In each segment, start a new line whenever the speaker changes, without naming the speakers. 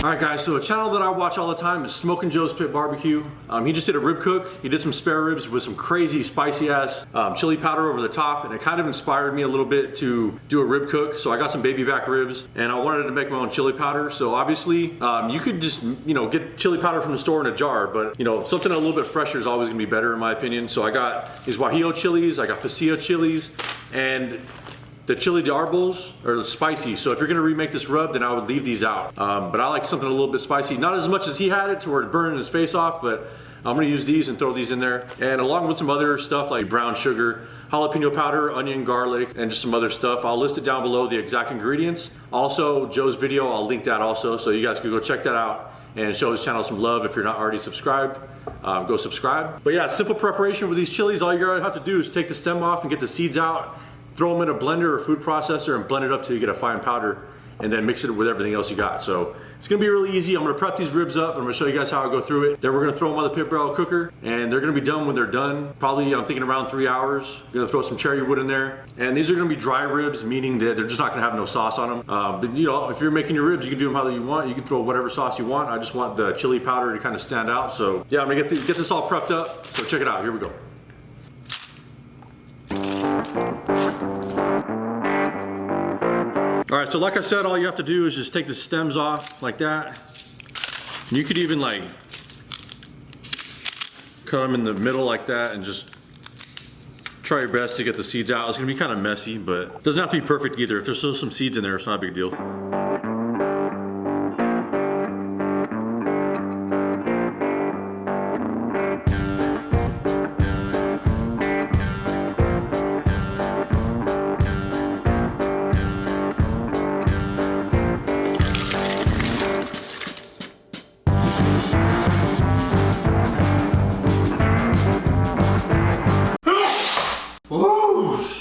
Alright guys, so a channel that I watch all the time is Smokin Joes Pit BBQ. He just did a rib cook. He did some spare ribs with some crazy spicy ass chili powder over the top, and it kind of inspired me a little bit to do a rib cook. So I got some baby back ribs and I wanted to make my own chili powder. So obviously you could just get chili powder from the store in a jar, but something a little bit fresher is always gonna be better in my opinion. So I got these Guajillo chilies, I got pasilla chilies, and the chili de arbos are spicy, so if you're gonna remake this rub, then I would leave these out. But I like something a little bit spicy, not as much as he had it to where it's burning his face off, but I'm gonna use these and throw these in there. And along with some other stuff like brown sugar, jalapeno powder, onion, garlic, and just some other stuff. I'll list it down below, the exact ingredients. Also, Joe's video, I'll link that also, so you guys can go check that out and show his channel some love. If you're not already subscribed, go subscribe. But yeah, simple preparation with these chilies. All you're gonna have to do is take the stem off and get the seeds out. Throw them in a blender or food processor and blend it up till you get a fine powder, and then mix it with everything else you got. So it's gonna be really easy. I'm gonna prep these ribs up. I'm gonna show you guys how I go through it. Then we're gonna throw them on the pit barrel cooker, and they're gonna be done when they're done. Probably, I'm thinking around 3 hours. I'm gonna throw some cherry wood in there. And these are gonna be dry ribs, meaning that they're just not gonna have no sauce on them. But if you're making your ribs, you can do them how you want. You can throw whatever sauce you want. I just want the chili powder to kind of stand out. So yeah, I'm gonna get this all prepped up. So check it out, here we go. All right, so like I said, all you have to do is just take the stems off like that. And you could even cut them in the middle like that and just try your best to get the seeds out. It's gonna be kind of messy, but it doesn't have to be perfect either. If there's still some seeds in there, it's not a big deal.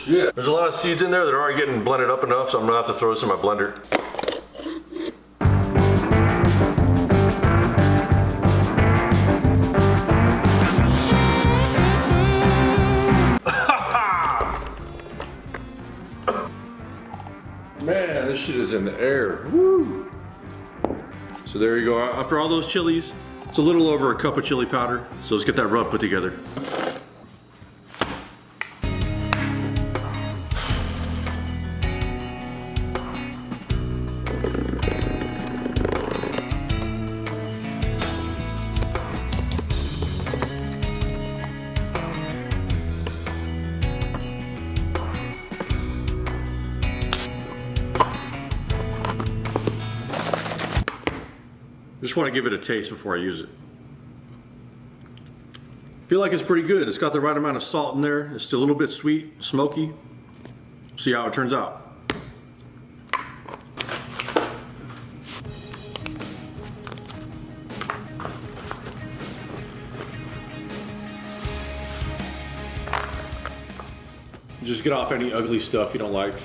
Yeah. There's a lot of seeds in there that are already getting blended up enough, so I'm gonna have to throw this in my blender. Man, this shit is in the air. Woo. So there you go. After all those chilies, it's a little over a cup of chili powder. So let's get that rub put together. Just want to give it a taste before I use it. Feel like it's pretty good. It's got the right amount of salt in there. It's still a little bit sweet, smoky. See how it turns out. Just get off any ugly stuff you don't like.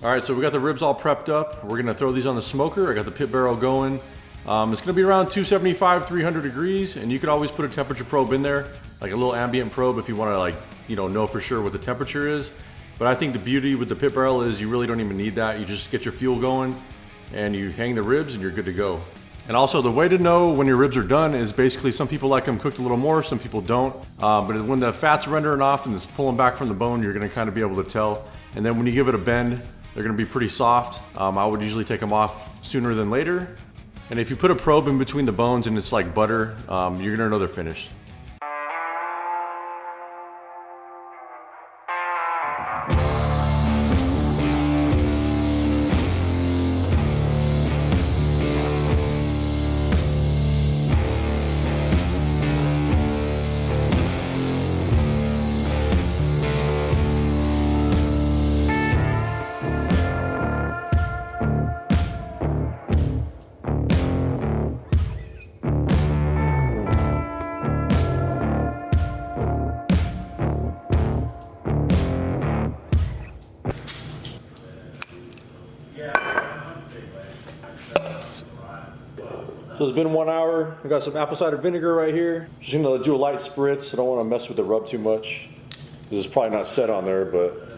All right, so we got the ribs all prepped up. We're gonna throw these on the smoker. I got the pit barrel going. It's gonna be around 275, 300 degrees, and you could always put a temperature probe in there, like a little ambient probe if you wanna know for sure what the temperature is. But I think the beauty with the pit barrel is you really don't even need that. You just get your fuel going and you hang the ribs and you're good to go. And also the way to know when your ribs are done is basically some people like them cooked a little more, some people don't. But when the fat's rendering off and it's pulling back from the bone, you're gonna kind of be able to tell. And then when you give it a bend, they're gonna be pretty soft. I would usually take them off sooner than later. And if you put a probe in between the bones and it's like butter, you're gonna know they're finished. So it's been 1 hour. I got some apple cider vinegar right here. Just gonna do a light spritz. I don't want to mess with the rub too much. This is probably not set on there, but.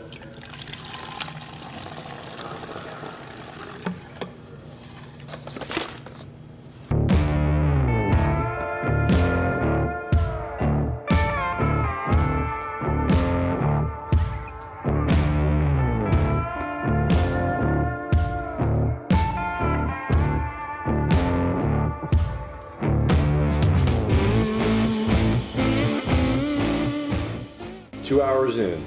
Two hours in.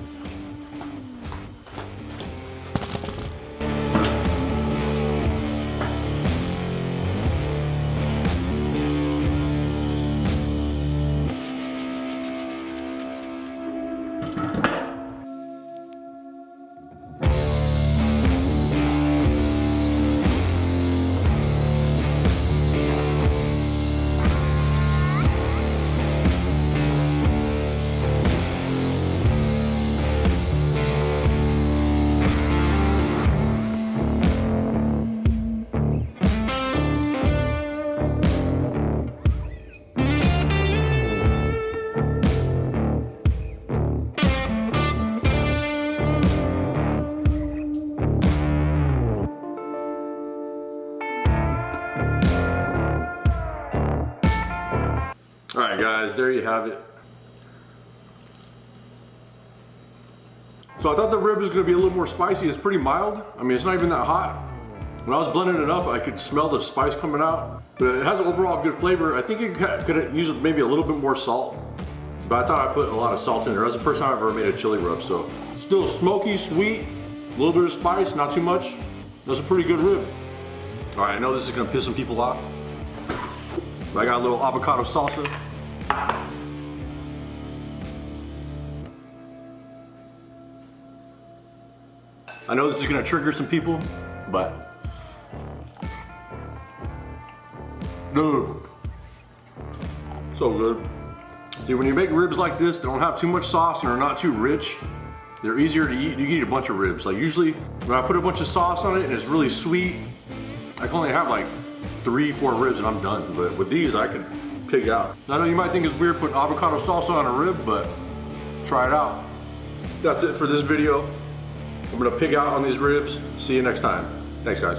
Alright guys, there you have it. So I thought the rib was going to be a little more spicy. It's pretty mild. I mean, it's not even that hot. When I was blending it up, I could smell the spice coming out. But it has overall good flavor. I think it could use maybe a little bit more salt. But I thought I put a lot of salt in there. That was the first time I ever made a chili rub. So still smoky, sweet, a little bit of spice, not too much. That's a pretty good rib. Alright, I know this is going to piss some people off. But I got a little avocado salsa. I know this is gonna trigger some people, but dude, so good. See, when you make ribs like this, they don't have too much sauce and are not too rich. They're easier to eat. You can eat a bunch of ribs. Like usually, when I put a bunch of sauce on it and it's really sweet, I can only have like 3-4 ribs and I'm done. But with these, I can pig out. I know you might think it's weird putting avocado salsa on a rib, but try it out. That's it for this video. I'm gonna pig out on these ribs. See you next time. Thanks guys.